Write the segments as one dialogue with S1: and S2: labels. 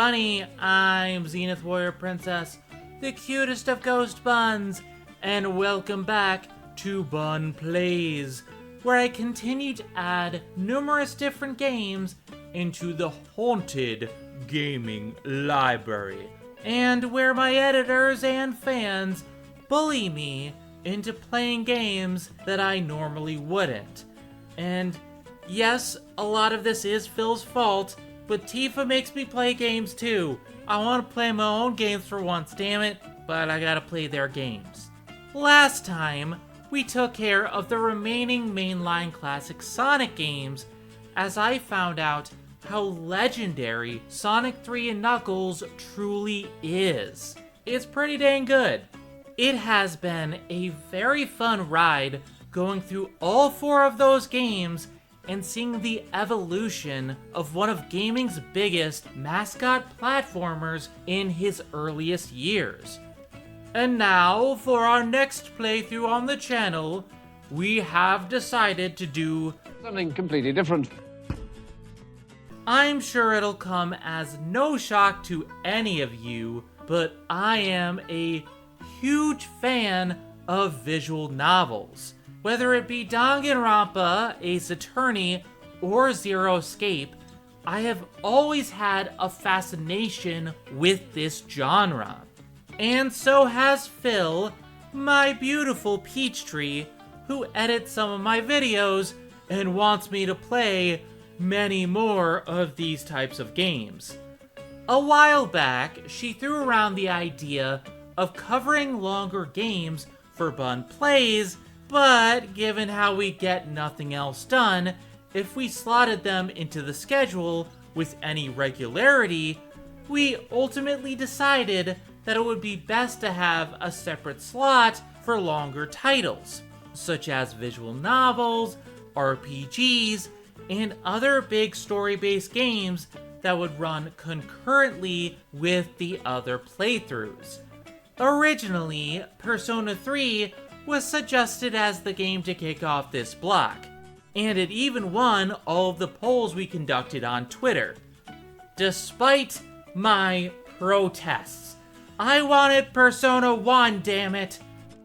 S1: Bunny, I'm Zenith Warrior Princess, the cutest of ghost buns, and welcome back to Bun Plays, where I continue to add numerous different games into the haunted gaming library, and where my editors and fans bully me into playing games that I normally wouldn't. And yes, a lot of this is Phil's fault, but Tifa makes me play games too. I want to play my own games for once, damn it, but I gotta play their games. Last time, we took care of the remaining mainline classic Sonic games, as I found out how legendary Sonic 3 and Knuckles truly is. It's pretty dang good. It has been a very fun ride going through all 4 of those games and seeing the evolution of one of gaming's biggest mascot platformers in his earliest years. And now, for our next playthrough on the channel, we have decided to do
S2: something completely different.
S1: I'm sure it'll come as no shock to any of you, but I am a huge fan of visual novels. Whether it be Danganronpa, Ace Attorney, or Zero Escape, I have always had a fascination with this genre. And so has Phil, my beautiful Peachtree, who edits some of my videos and wants me to play many more of these types of games. A while back, she threw around the idea of covering longer games for Bun Plays, but given how we get nothing else done, if we slotted them into the schedule with any regularity, we ultimately decided that it would be best to have a separate slot for longer titles, such as visual novels, RPGs, and other big story-based games that would run concurrently with the other playthroughs. Originally, Persona 3 was suggested as the game to kick off this block, and it even won all of the polls we conducted on Twitter. Despite my protests, I wanted Persona 1, damn it!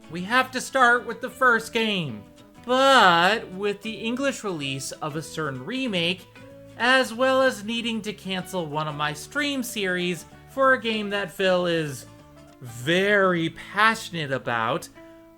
S1: We have to start with the first game. But with the English release of a certain remake, as well as needing to cancel one of my stream series for a game that Phil is very passionate about,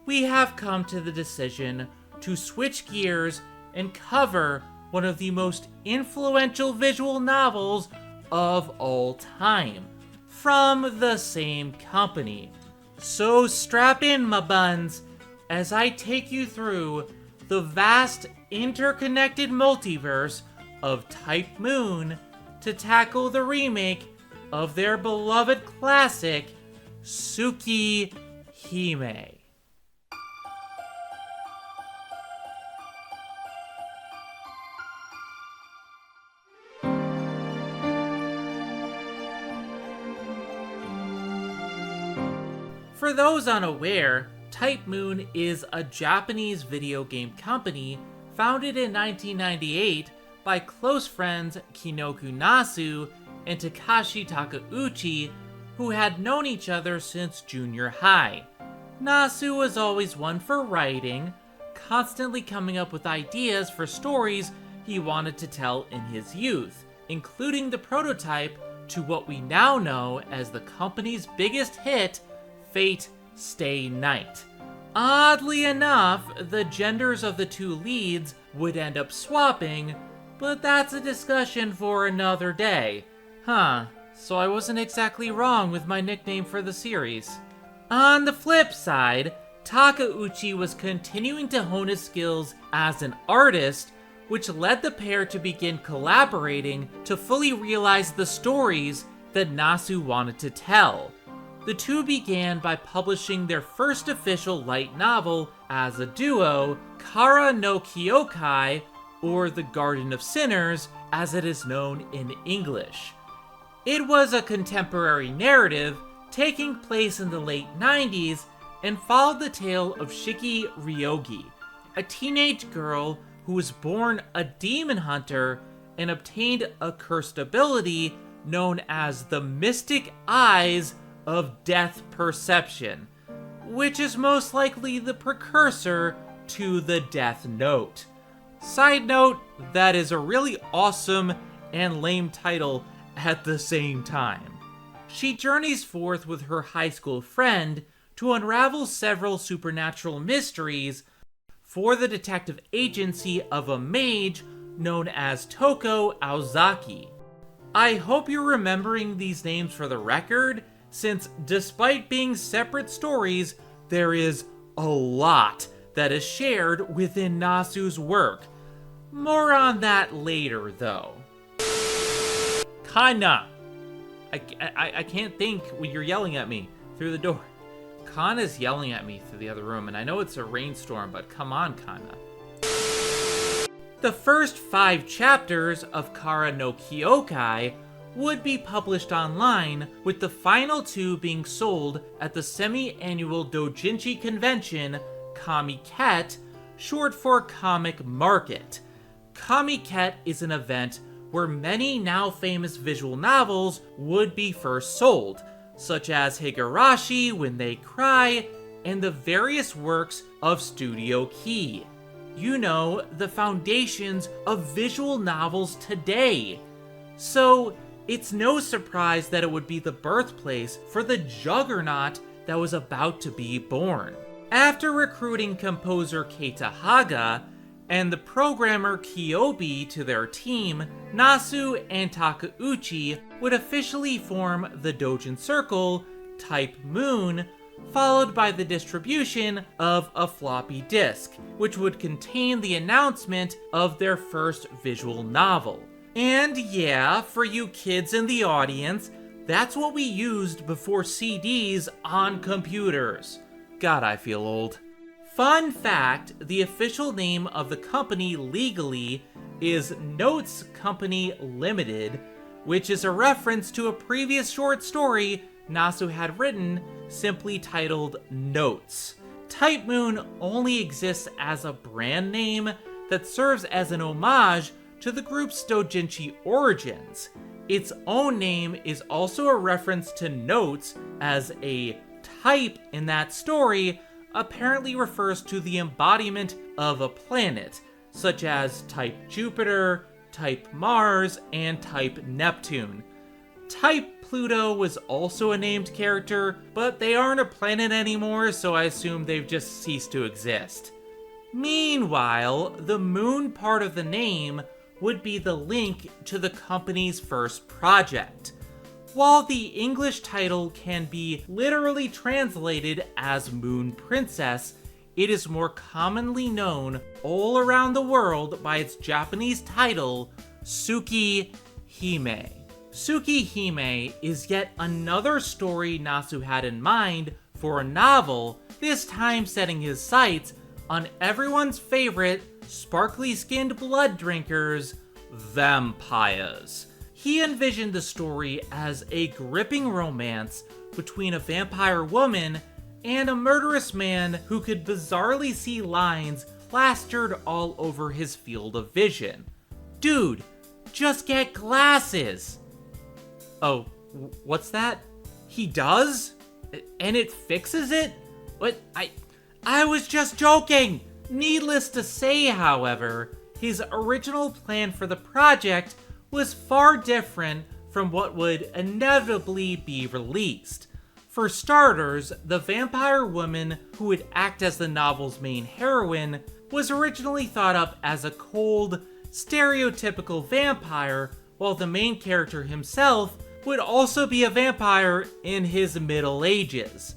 S1: we have come to the decision to switch gears and cover one of the most influential visual novels of all time, from the same company. So strap in, my buns, as I take you through the vast interconnected multiverse of Type Moon to tackle the remake of their beloved classic, Tsukihime. For those unaware, Type Moon is a Japanese video game company founded in 1998 by close friends Kinoku Nasu and Takashi Takeuchi, who had known each other since junior high. Nasu was always one for writing, constantly coming up with ideas for stories he wanted to tell in his youth, including the prototype to what we now know as the company's biggest hit, Fate Stay Night. Oddly enough, the genders of the 2 leads would end up swapping, but that's a discussion for another day. So I wasn't exactly wrong with my nickname for the series. On the flip side, Takeuchi was continuing to hone his skills as an artist, which led the pair to begin collaborating to fully realize the stories that Nasu wanted to tell. The two began by publishing their first official light novel as a duo, Kara no Kyokai, or The Garden of Sinners, as it is known in English. It was a contemporary narrative taking place in the late 90s and followed the tale of Shiki Ryogi, a teenage girl who was born a demon hunter and obtained a cursed ability known as the Mystic Eyes of Death Perception, which is most likely the precursor to the Death Note. Side note, that is a really awesome and lame title at the same time. She journeys forth with her high school friend to unravel several supernatural mysteries for the detective agency of a mage known as Toko Aozaki. I hope you're remembering these names for the record, since despite being separate stories, there is a lot that is shared within Nasu's work. More on that later, though. Kana! I can't think when you're yelling at me through the door. Kana's yelling at me through the other room, and I know it's a rainstorm, but come on, Kana. The first 5 chapters of Kara no Kyokai would be published online, with the final 2 being sold at the semi-annual doujinshi convention Kamiket, short for Comic Market. Kamiket is an event where many now famous visual novels would be first sold, such as Higurashi When They Cry and the various works of Studio Key. You know, the foundations of visual novels today. So, it's no surprise that it would be the birthplace for the juggernaut that was about to be born. After recruiting composer Keita Haga and the programmer Kyobi to their team, Nasu and Takeuchi would officially form the Dojin Circle, Type Moon, followed by the distribution of a floppy disk, which would contain the announcement of their first visual novel. And yeah, for you kids in the audience, that's what we used before CDs on computers. God, I feel old. Fun fact, the official name of the company legally is Notes Company Limited, which is a reference to a previous short story Nasu had written, simply titled Notes. Type Moon only exists as a brand name that serves as an homage to the group's doujinshi origins. Its own name is also a reference to Notes, as a type in that story apparently refers to the embodiment of a planet, such as Type Jupiter, Type Mars, and Type Neptune. Type Pluto was also a named character, but they aren't a planet anymore, so I assume they've just ceased to exist. Meanwhile, the moon part of the name would be the link to the company's first project. While the English title can be literally translated as Moon Princess, it is more commonly known all around the world by its Japanese title, Tsukihime. Tsukihime is yet another story Nasu had in mind for a novel, this time setting his sights on everyone's favorite sparkly-skinned blood drinkers, vampires. He envisioned the story as a gripping romance between a vampire woman and a murderous man who could bizarrely see lines plastered all over his field of vision. Dude, just get glasses! Oh, what's that? He does? And it fixes it? What? I was just joking! Needless to say, however, his original plan for the project was far different from what would inevitably be released. For starters, the vampire woman who would act as the novel's main heroine was originally thought up as a cold, stereotypical vampire, while the main character himself would also be a vampire in his middle ages.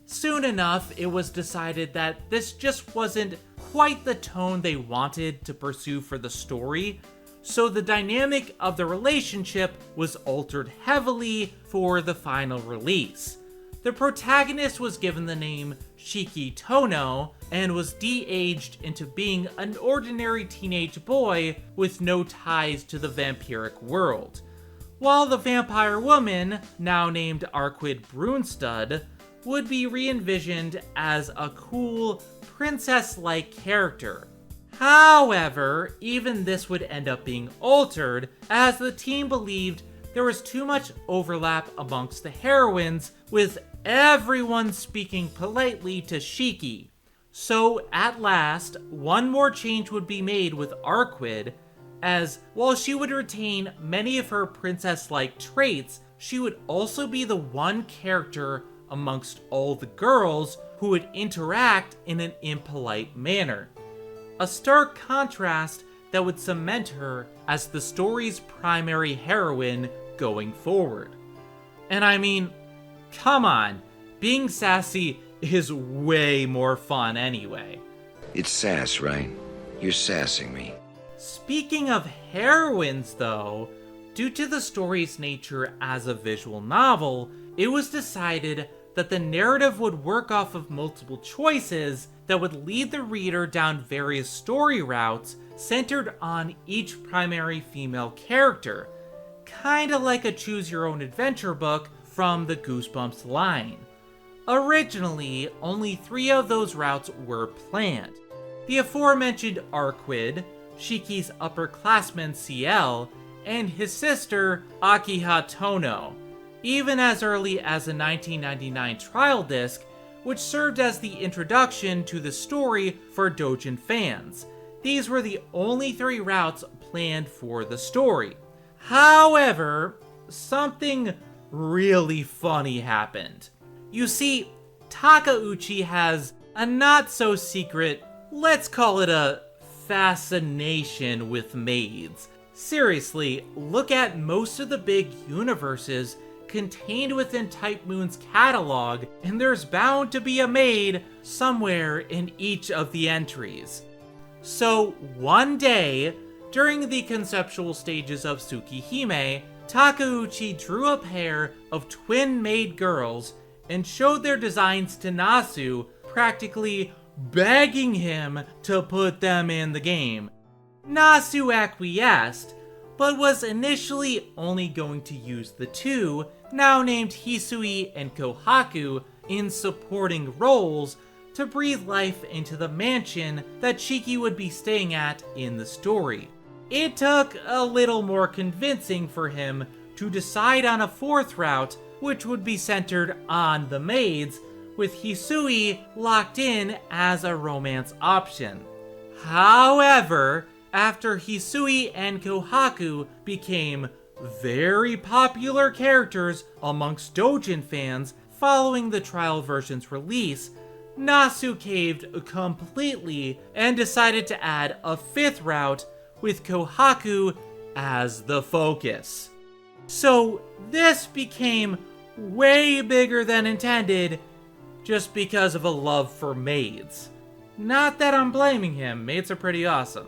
S1: Soon enough, it was decided that this just wasn't quite the tone they wanted to pursue for the story, so the dynamic of the relationship was altered heavily for the final release. The protagonist was given the name Shiki Tono and was de-aged into being an ordinary teenage boy with no ties to the vampiric world, while the vampire woman, now named Arquid Brunstud, would be re-envisioned as a cool, princess-like character. However, even this would end up being altered, as the team believed there was too much overlap amongst the heroines, with everyone speaking politely to Shiki. So at last, one more change would be made with Arquid, as while she would retain many of her princess-like traits, she would also be the one character amongst all the girls who would interact in an impolite manner. A stark contrast that would cement her as the story's primary heroine going forward. And I mean, come on, being sassy is way more fun anyway.
S2: It's sass, right? You're sassing me.
S1: Speaking of heroines though, due to the story's nature as a visual novel, it was decided that the narrative would work off of multiple choices that would lead the reader down various story routes centered on each primary female character, kinda like a choose-your-own-adventure book from the Goosebumps line. Originally, only 3 of those routes were planned. The aforementioned Arquid, Shiki's upperclassman CL, and his sister Akiha Tono, even as early as the 1999 trial disc, which served as the introduction to the story for Dojin fans. These were the only 3 routes planned for the story. However, something really funny happened. You see, Takeuchi has a not-so-secret, let's call it a fascination with maids. Seriously, look at most of the big universes contained within Type Moon's catalog, and there's bound to be a maid somewhere in each of the entries. So one day, during the conceptual stages of Tsukihime, Takeuchi drew a pair of twin maid girls and showed their designs to Nasu, practically begging him to put them in the game. Nasu acquiesced, but was initially only going to use the 2, now named Hisui and Kohaku, in supporting roles to breathe life into the mansion that Shiki would be staying at in the story. It took a little more convincing for him to decide on a 4th route, which would be centered on the maids, with Hisui locked in as a romance option. However, after Hisui and Kohaku became very popular characters amongst Dojin fans following the trial version's release, Nasu caved completely and decided to add a 5th route with Kohaku as the focus. So this became way bigger than intended just because of a love for maids. Not that I'm blaming him, maids are pretty awesome.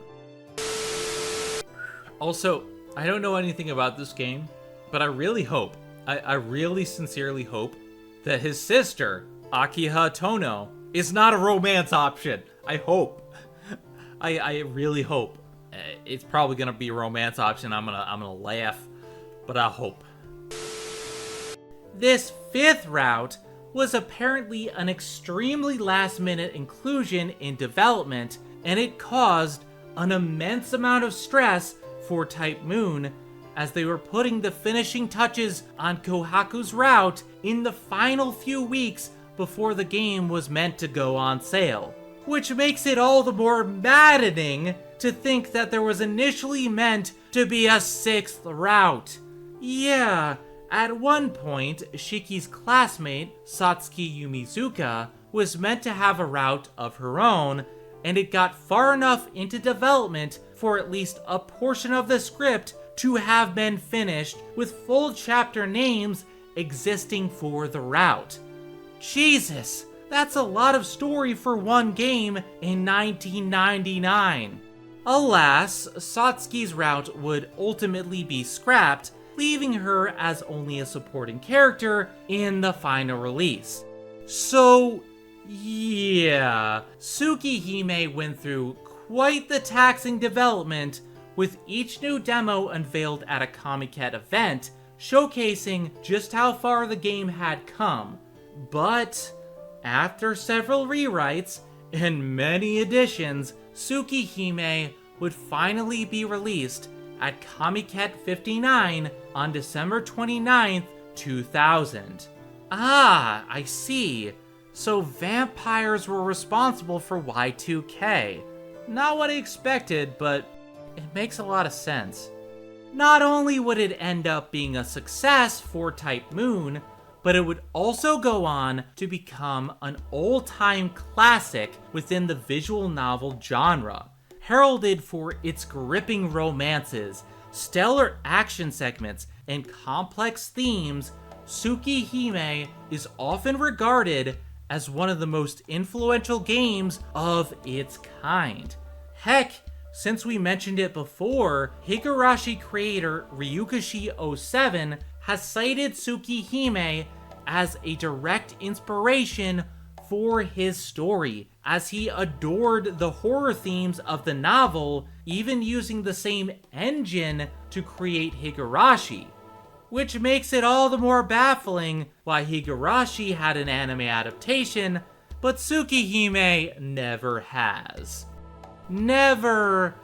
S1: Also, I don't know anything about this game, but I really hope, I really sincerely hope that his sister, Akiha Tono, is not a romance option. I hope. I really hope. It's probably gonna be a romance option. I'm gonna laugh, but I hope. This 5th route was apparently an extremely last-minute inclusion in development, and it caused an immense amount of stress for Type Moon as they were putting the finishing touches on Kohaku's route in the final few weeks before the game was meant to go on sale. Which makes it all the more maddening to think that there was initially meant to be a 6th route. Yeah, at one point, Shiki's classmate, Satsuki Yumizuka, was meant to have a route of her own, and it got far enough into development for at least a portion of the script to have been finished with full chapter names existing for the route. Jesus, that's a lot of story for one game in 1999. Alas, Satsuki's route would ultimately be scrapped, leaving her as only a supporting character in the final release. So, yeah, Tsukihime went through quite the taxing development, with each new demo unveiled at a Comiket event, showcasing just how far the game had come. But after several rewrites and many additions, Tsukihime would finally be released at Comiket59 on December 29th, 2000. Ah, I see. So vampires were responsible for Y2K. Not what I expected, but it makes a lot of sense. Not only would it end up being a success for Type Moon, but it would also go on to become an all-time classic within the visual novel genre. Heralded for its gripping romances, stellar action segments, and complex themes, Tsukihime is often regarded as one of the most influential games of its kind. Heck, since we mentioned it before, Higurashi creator Ryukashi07 has cited Tsukihime as a direct inspiration for his story, as he adored the horror themes of the novel, even using the same engine to create Higurashi. Which makes it all the more baffling why Higurashi had an anime adaptation, but Tsukihime never has. Never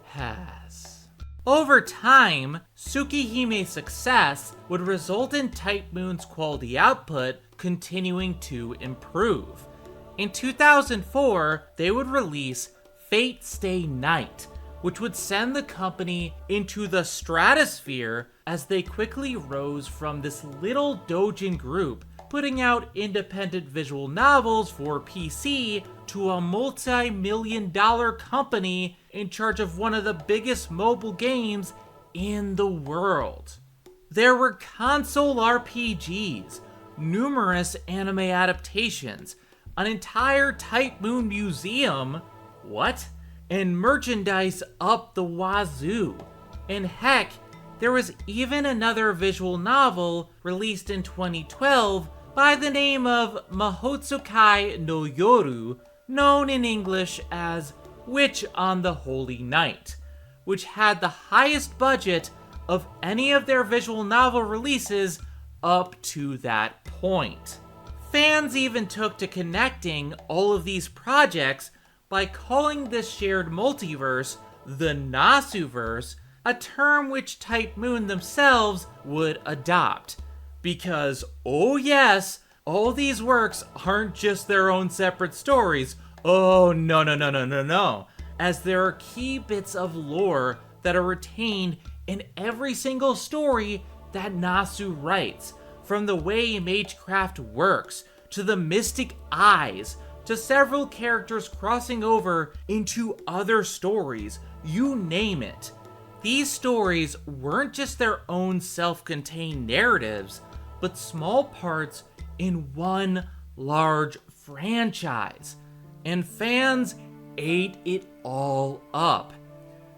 S1: has. Over time, Tsukihime's success would result in Type Moon's quality output continuing to improve. In 2004, they would release Fate Stay Night, which would send the company into the stratosphere as they quickly rose from this little doujin group, putting out independent visual novels for PC, to a multi-million-dollar company in charge of one of the biggest mobile games in the world. There were console RPGs, numerous anime adaptations, an entire Type Moon museum, and merchandise up the wazoo. And heck, there was even another visual novel released in 2012 by the name of Mahotsukai no Yoru, known in English as Witch on the Holy Night, which had the highest budget of any of their visual novel releases up to that point. Fans even took to connecting all of these projects by calling this shared multiverse the Nasuverse, a term which Type Moon themselves would adopt. Because, oh yes, all these works aren't just their own separate stories. Oh, no. As there are key bits of lore that are retained in every single story that Nasu writes, from the way Magecraft works, to the mystic eyes, to several characters crossing over into other stories, you name it. These stories weren't just their own self-contained narratives, but small parts in one large franchise. And fans ate it all up.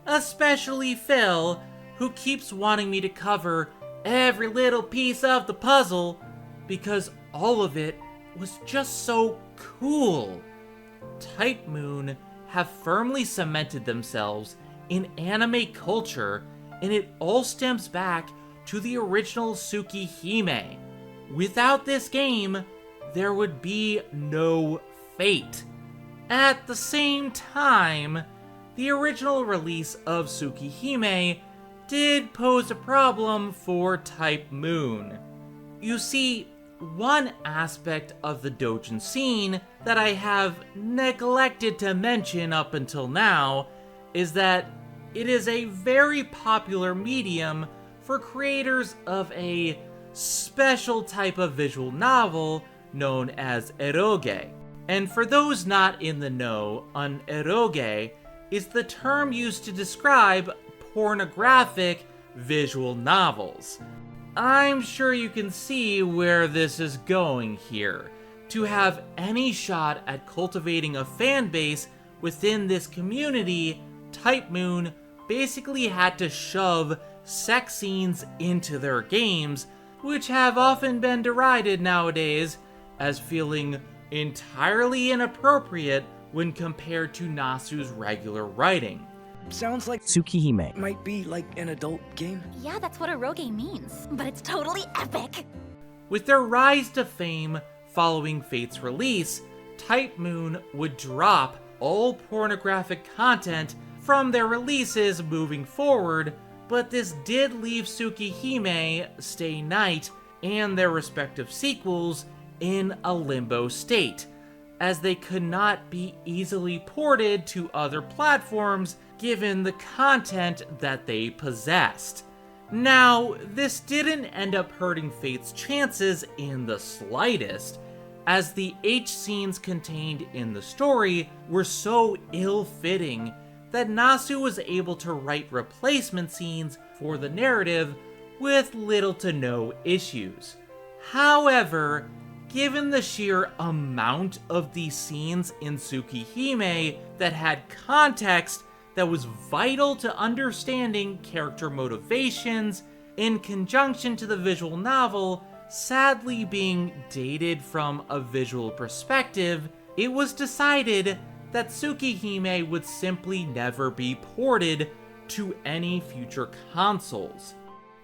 S1: Especially Phil, who keeps wanting me to cover every little piece of the puzzle, because all of it was just so cool. Type Moon have firmly cemented themselves in anime culture, and it all stems back to the original Tsukihime. Without this game, there would be no Fate. At the same time, the original release of Tsukihime did pose a problem for Type Moon. You see, one aspect of the doujin scene that I have neglected to mention up until now is that it is a very popular medium for creators of a special type of visual novel known as eroge. And for those not in the know, an eroge is the term used to describe pornographic visual novels. I'm sure you can see where this is going here. To have any shot at cultivating a fan base within this community, Type Moon basically had to shove sex scenes into their games, which have often been derided nowadays as feeling entirely inappropriate when compared to Nasu's regular writing.
S3: Sounds like
S4: Tsukihime
S3: might be like an adult game.
S5: Yeah, that's what eroge means, but it's totally epic.
S1: With their rise to fame following Fate's release, Type Moon would drop all pornographic content from their releases moving forward, but this did leave Tsukihime, Stay Night, and their respective sequels in a limbo state, as they could not be easily ported to other platforms given the content that they possessed. Now, this didn't end up hurting Fate's chances in the slightest, as the H scenes contained in the story were so ill-fitting that Nasu was able to write replacement scenes for the narrative with little to no issues. However, given the sheer amount of these scenes in Tsukihime that had context that was vital to understanding character motivations, in conjunction to the visual novel sadly being dated from a visual perspective, it was decided that Tsukihime would simply never be ported to any future consoles.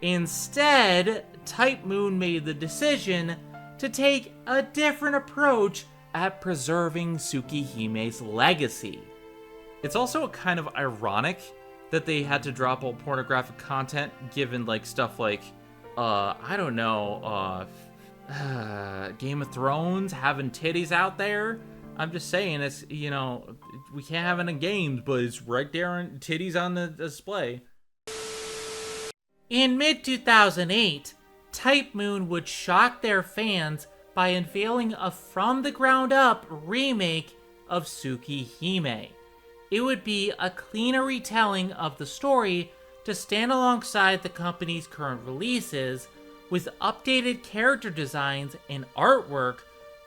S1: Instead, Type Moon made the decision to take a different approach at preserving Tsukihime's legacy. It's also kind of ironic that they had to drop all pornographic content given stuff like, Game of Thrones having titties out there. I'm just saying, it's, we can't have it in games, but it's right there on titties on the display. In mid-2008, Type Moon would shock their fans by unveiling a from-the-ground-up remake of Tsukihime. It would be a cleaner retelling of the story to stand alongside the company's current releases, with updated character designs and artwork,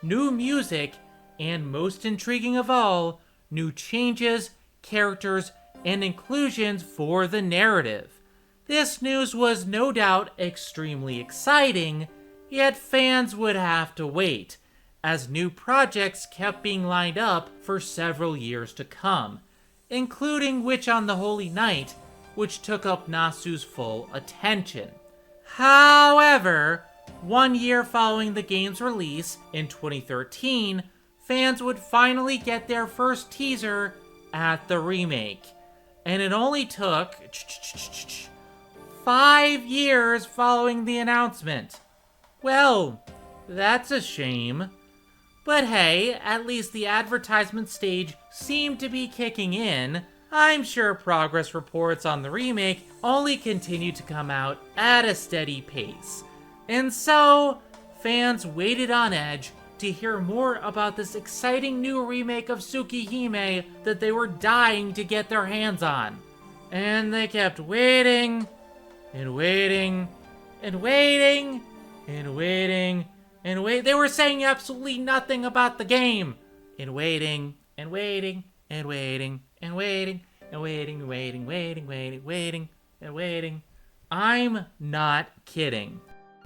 S1: new music, and most intriguing of all, new changes, characters, and inclusions for the narrative. This news was no doubt extremely exciting, yet fans would have to wait, as new projects kept being lined up for several years to come, including Witch on the Holy Night, which took up Nasu's full attention. However, 1 year following the game's release, in 2013, fans would finally get their first teaser at the remake, and it only took 5 years following the announcement. Well, that's a shame. But hey, at least the advertisement stage seemed to be kicking in. I'm sure progress reports on the remake only continue to come out at a steady pace. And so, fans waited on edge to hear more about this exciting new remake of Tsukihime that they were dying to get their hands on. And they kept waiting, and waiting, and waiting, and waiting, and wait. They were saying absolutely nothing about the game. And waiting, and waiting, and waiting, and waiting, and waiting, and waiting, waiting, waiting, waiting, and waiting. I'm not kidding.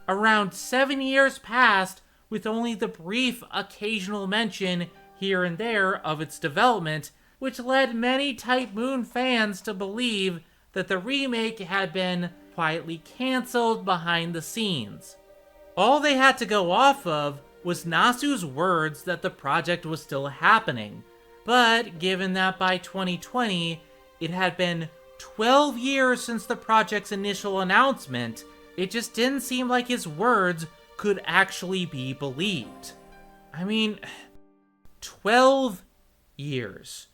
S1: Around 7 years passed with only the brief occasional mention here and there of its development, which led many Type Moon fans to believe that the remake had been quietly cancelled behind the scenes. All they had to go off of was Nasu's words that the project was still happening, but given that by 2020, it had been 12 years since the project's initial announcement, it just didn't seem like his words could actually be believed. I mean, 12 years.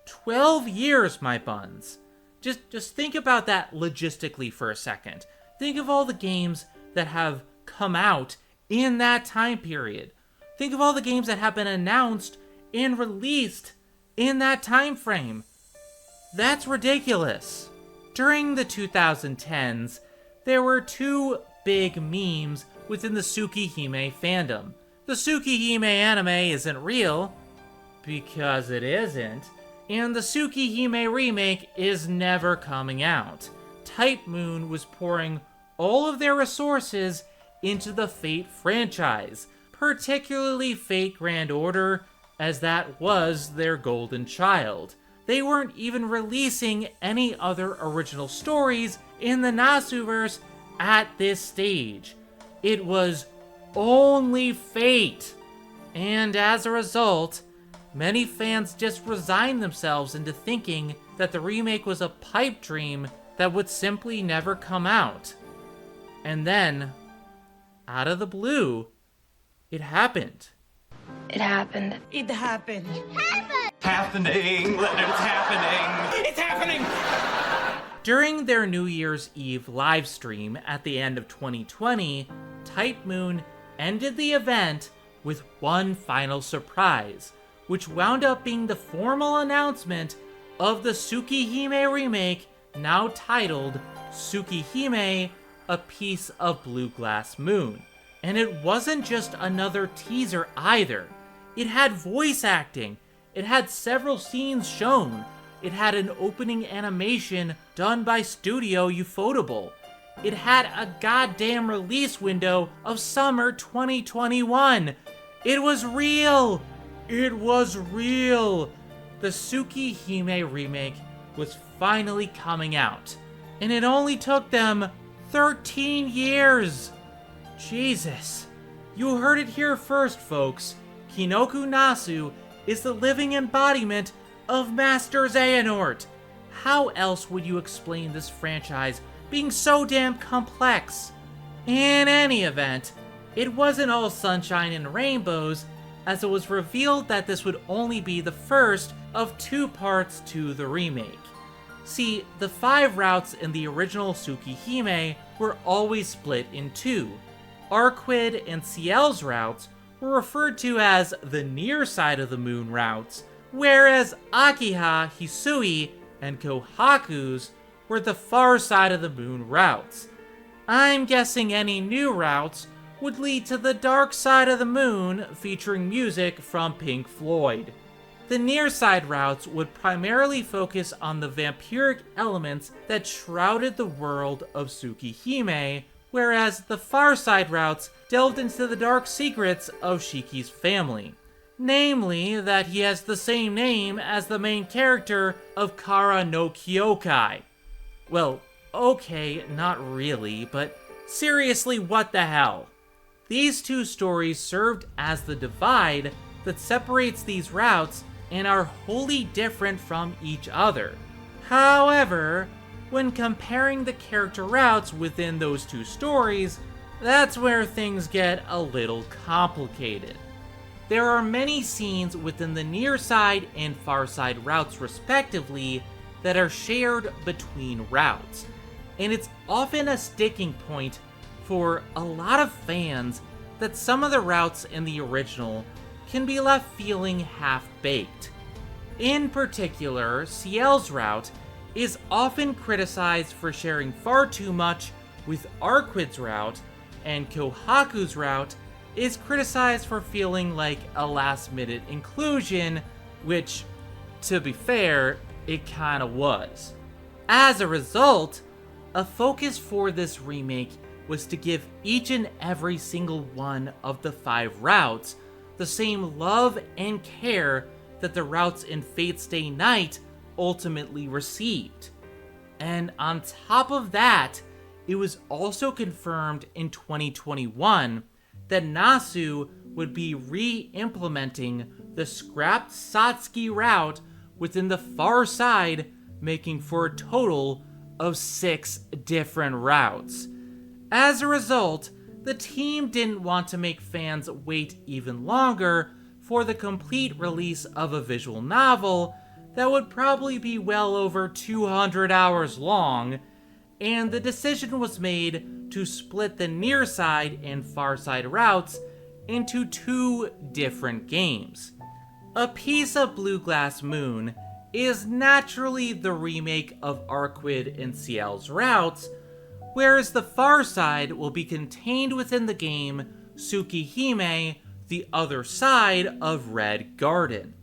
S1: 12 years, my buns. Just think about that logistically for a second. Think of all the games that have come out in that time period. Think of all the games that have been announced and released in that time frame. That's ridiculous. During the 2010s, there were two big memes within the Tsukihime fandom. The Tsukihime anime isn't real, because it isn't, and the Tsukihime remake is never coming out. Type Moon was pouring all of their resources into the Fate franchise, particularly Fate Grand Order, as that was their golden child. They weren't even releasing any other original stories in the Nasuverse at this stage. It was only Fate. And as a result, many fans just resigned themselves into thinking that the remake was a pipe dream that would simply never come out. And then, out of the blue, it happened.
S4: It happened.
S6: It happened.
S7: Happening! It's happening! It's happening!
S1: During their New Year's Eve livestream at the end of 2020, Type Moon ended the event with one final surprise, which wound up being the formal announcement of the Tsukihime remake, now titled Tsukihime, A Piece of Blue Glass Moon. And it wasn't just another teaser either. It had voice acting, it had several scenes shown, it had an opening animation done by Studio Ufotable. It had a goddamn release window of summer 2021. It was real! It was real! The Tsukihime remake was finally coming out. And it only took them 13 years! Jesus. You heard it here first, folks. Kinoku Nasu is the living embodiment of Master Xehanort. How else would you explain this franchise being so damn complex? In any event, it wasn't all sunshine and rainbows, as it was revealed that this would only be the first of 2 parts to the remake. See, the 5 routes in the original Tsukihime were always split in 2. Arquid and Ciel's routes were referred to as the near side of the moon routes, whereas Akiha, Hisui, and Kohaku's were the far side of the moon routes. I'm guessing any new routes would lead to the dark side of the moon, featuring music from Pink Floyd. The near side routes would primarily focus on the vampiric elements that shrouded the world of Tsukihime, whereas the far side routes delved into the dark secrets of Shiki's family. Namely, that he has the same name as the main character of Kara no Kyokai. Well, okay, not really, but seriously, what the hell? These 2 stories served as the divide that separates these routes and are wholly different from each other. However, when comparing the character routes within those 2 stories, that's where things get a little complicated. There are many scenes within the near side and far side routes respectively that are shared between routes, and it's often a sticking point for a lot of fans that some of the routes in the original can be left feeling half-baked. In particular, Ciel's route is often criticized for sharing far too much with Arquid's route, and Kohaku's route is criticized for feeling like a last-minute inclusion, which, to be fair, it kinda was. As a result, a focus for this remake was to give each and every single one of the 5 routes the same love and care that the routes in Fate Stay Night ultimately received. And on top of that, it was also confirmed in 2021 that Nasu would be re-implementing the scrapped Satsuki route within the far side, making for a total of 6 different routes. As a result, the team didn't want to make fans wait even longer for the complete release of a visual novel that would probably be well over 200 hours long, and the decision was made to split the near side and far side routes into 2 different games. A Piece of Blue Glass Moon is naturally the remake of Arquid and Ciel's routes, whereas the far side will be contained within the game Tsukihime, the other side of Red Garden.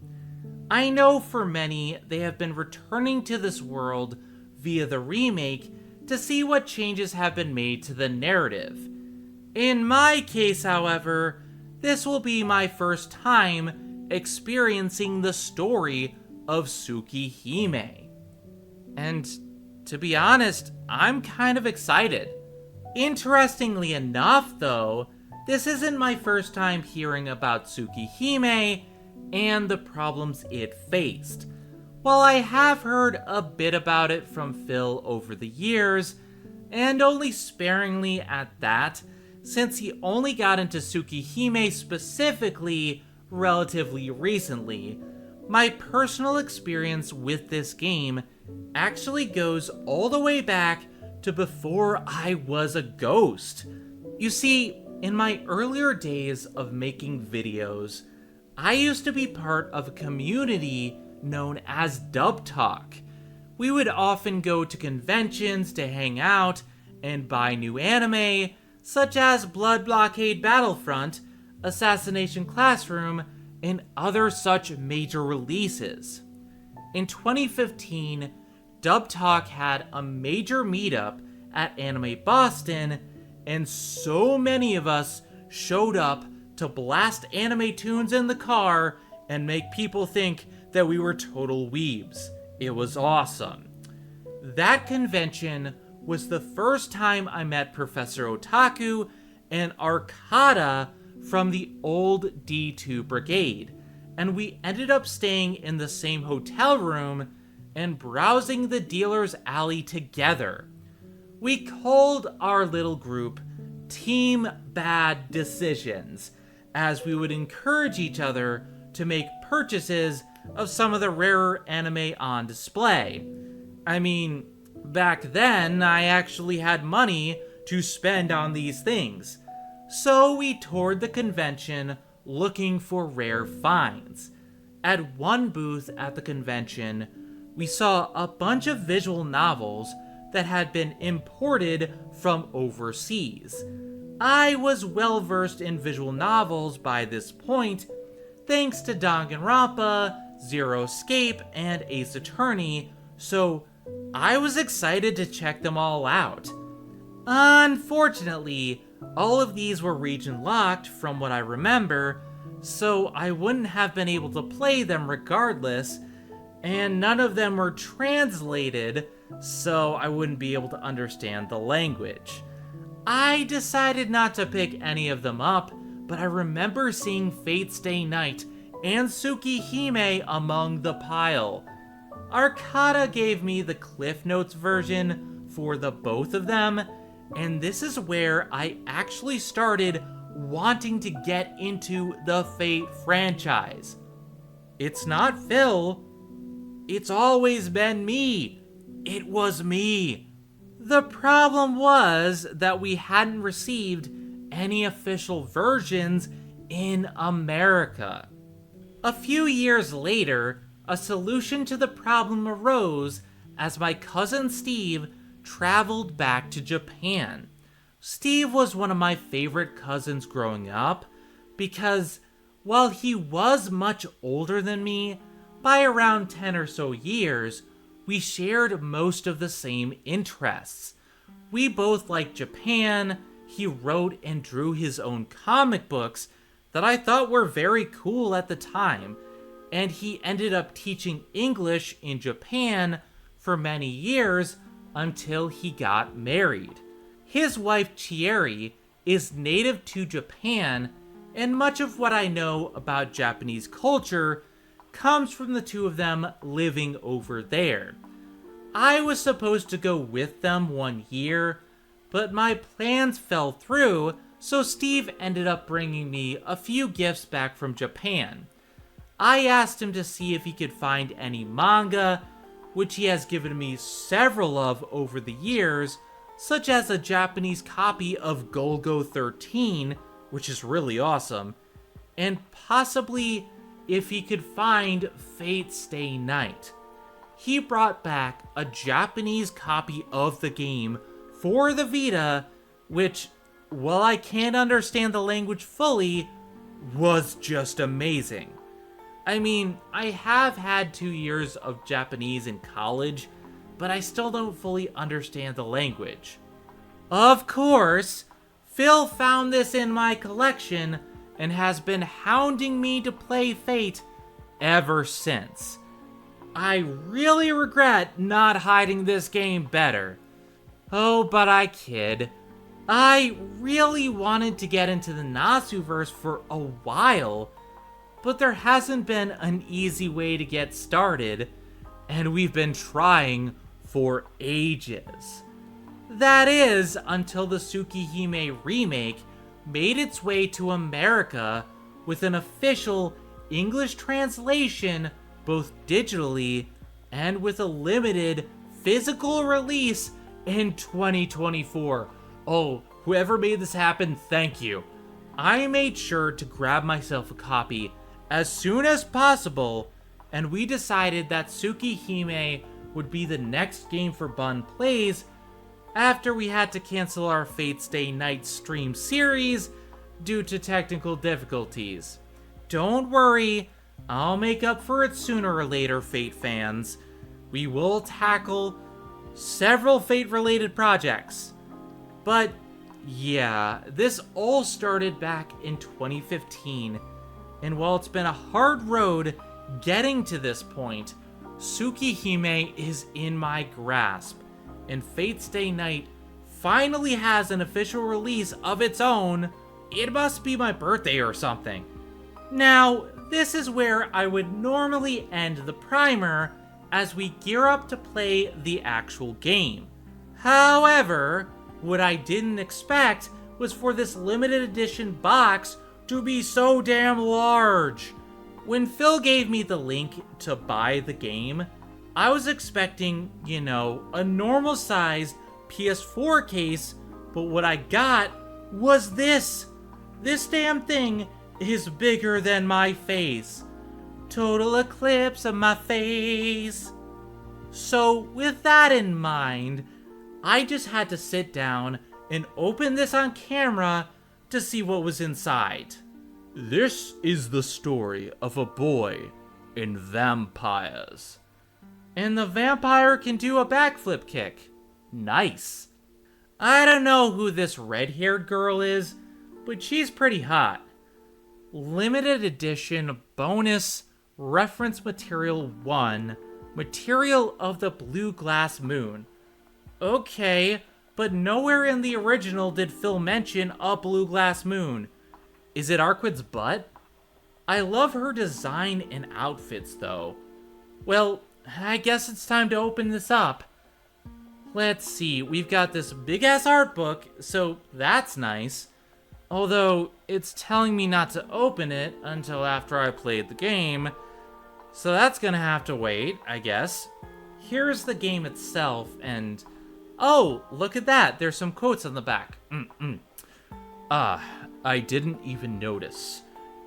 S1: I know for many, they have been returning to this world via the remake to see what changes have been made to the narrative. In my case, however, this will be my first time experiencing the story of Tsukihime. And to be honest, I'm kind of excited. Interestingly enough, though, this isn't my first time hearing about Tsukihime and the problems it faced. While I have heard a bit about it from Phil over the years, and only sparingly at that, since he only got into Tsukihime specifically relatively recently, my personal experience with this game actually goes all the way back to before I was a ghost. You see, in my earlier days of making videos, I used to be part of a community known as Dub Talk. We would often go to conventions to hang out and buy new anime, such as Blood Blockade Battlefront, Assassination Classroom, and other such major releases. In 2015, Dub Talk had a major meetup at Anime Boston, and so many of us showed up to blast anime tunes in the car and make people think that we were total weebs. It was awesome. That convention was the first time I met Professor Otaku and Arcada from the old D2 Brigade, and we ended up staying in the same hotel room and browsing the dealer's alley together. We called our little group Team Bad Decisions, as we would encourage each other to make purchases of some of the rarer anime on display. I mean, back then, I actually had money to spend on these things, so we toured the convention looking for rare finds. At one booth at the convention, we saw a bunch of visual novels that had been imported from overseas. I was well versed in visual novels by this point, thanks to Danganronpa, Zero Escape, and Ace Attorney, so I was excited to check them all out. Unfortunately, all of these were region locked from what I remember, so I wouldn't have been able to play them regardless, and none of them were translated, so I wouldn't be able to understand the language. I decided not to pick any of them up, but I remember seeing Fate Stay Night and Tsukihime among the pile. Arcada gave me the Cliff Notes version for the both of them, and this is where I actually started wanting to get into the Fate franchise. It's not Phil. It's always been me. It was me. The problem was that we hadn't received any official versions in America. A few years later, a solution to the problem arose as my cousin Steve traveled back to Japan. Steve was one of my favorite cousins growing up because while he was much older than me, by around 10 or so years, we shared most of the same interests. We both liked Japan. He wrote and drew his own comic books that I thought were very cool at the time, and he ended up teaching English in Japan for many years until he got married. His wife Chieri is native to Japan, and much of what I know about Japanese culture comes from the two of them living over there. I was supposed to go with them 1 year, but my plans fell through, so Steve ended up bringing me a few gifts back from Japan. I asked him to see if he could find any manga, which he has given me several of over the years, such as a Japanese copy of Golgo 13, which is really awesome, and possibly if he could find Fate Stay Night. He brought back a Japanese copy of the game for the Vita, which, while I can't understand the language fully, was just amazing. I mean, I have had 2 years of Japanese in college, but I still don't fully understand the language. Of course, Phil found this in my collection and has been hounding me to play Fate ever since. I really regret not hiding this game better. Oh, but I kid. I really wanted to get into the Nasuverse for a while, but there hasn't been an easy way to get started, and we've been trying for ages. That is, until the Tsukihime remake made its way to America with an official English translation both digitally and with a limited physical release in 2024. Oh, whoever made this happen, thank you. I made sure to grab myself a copy as soon as possible, and we decided that Tsukihime would be the next game for Bun Plays after we had to cancel our Fate Stay Night stream series due to technical difficulties. Don't worry, I'll make up for it sooner or later, Fate fans. We will tackle several Fate-related projects. But yeah, this all started back in 2015, and while it's been a hard road getting to this point, Tsukihime is in my grasp, and Fate Stay Night finally has an official release of its own. It must be my birthday or something. Now, this is where I would normally end the primer as we gear up to play the actual game. However, what I didn't expect was for this limited edition box to be so damn large. When Phil gave me the link to buy the game, I was expecting, a normal sized PS4 case, but what I got was this. This damn thing is bigger than my face. Total eclipse of my face. So with that in mind, I just had to sit down and open this on camera to see what was inside. This is the story of a boy and vampires. And the vampire can do a backflip kick. Nice. I don't know who this red-haired girl is, but she's pretty hot. Limited edition bonus reference material 1, material of the blue glass moon. Okay, but nowhere in the original did Phil mention a blue glass moon. Is it Arquid's butt? I love her design and outfits though. Well, I guess it's time to open this up. Let's see, we've got this big ass art book, so that's nice. Although, it's telling me not to open it until after I played the game, so that's gonna have to wait, I guess. Here's the game itself, and oh, look at that, there's some quotes on the back. I didn't even notice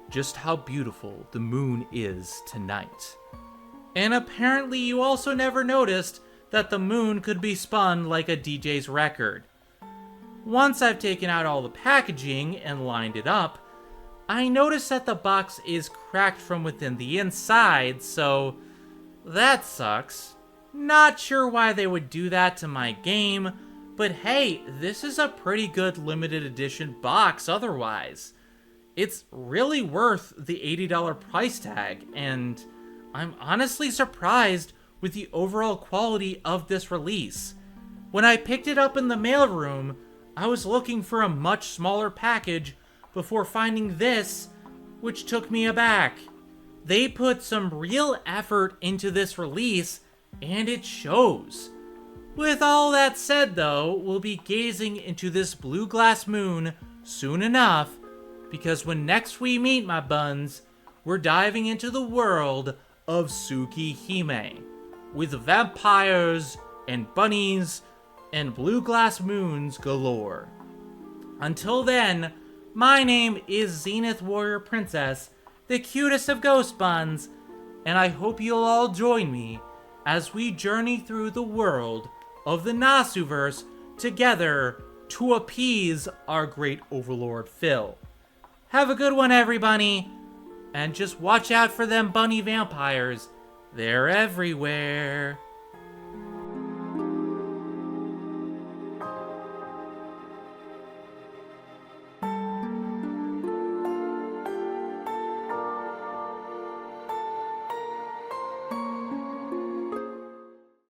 S1: just how beautiful the moon is tonight. And apparently you also never noticed that the moon could be spun like a DJ's record. Once I've taken out all the packaging and lined it up, I notice that the box is cracked from within the inside, so that sucks. Not sure why they would do that to my game, but hey, this is a pretty good limited edition box otherwise. It's really worth the $80 price tag, and I'm honestly surprised with the overall quality of this release. When I picked it up in the mailroom, I was looking for a much smaller package before finding this, which took me aback. They put some real effort into this release, and it shows. With all that said though, we'll be gazing into this blue glass moon soon enough, because when next we meet, my buns, we're diving into the world of Tsukihime, with vampires and bunnies and blue glass moons galore. Until then, my name is Zenith Warrior Princess, the cutest of ghost buns, and I hope you'll all join me as we journey through the world of the Nasuverse together to appease our great overlord Phil. Have a good one, everybody, and just watch out for them bunny vampires. They're everywhere.